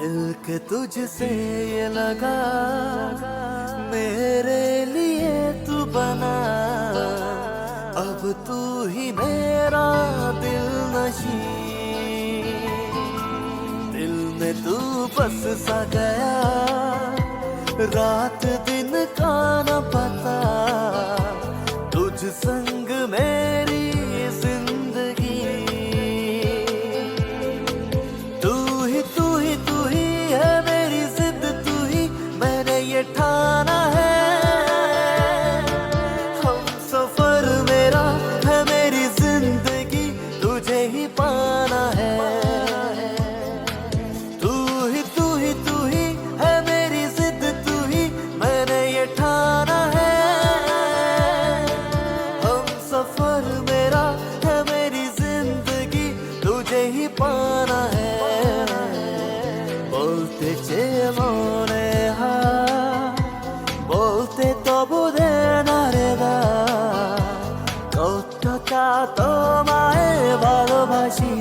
मिलके तुझसे ये लगा मेरे लिए तू बना, अब तू ही मेरा दिल नशी। दिल में तू बस सा गया, रात दिन का न पता, तुझ संग मेरी जिंदगी। तू ही है मेरी जिद, तू ही मैंने ये ठाना है। हम सफर मेरा है मेरी जिंदगी, तुझे ही पाना है। तू ही है मेरी जिद, तू ही मैंने ये ठाना है। हम सफर मेरा है मेरी जिंदगी, तुझे ही पाना है। বলতে চেয়ে মনে বলতে তবু দে না রে দা, কতটা তোমায় ভালোবাসি।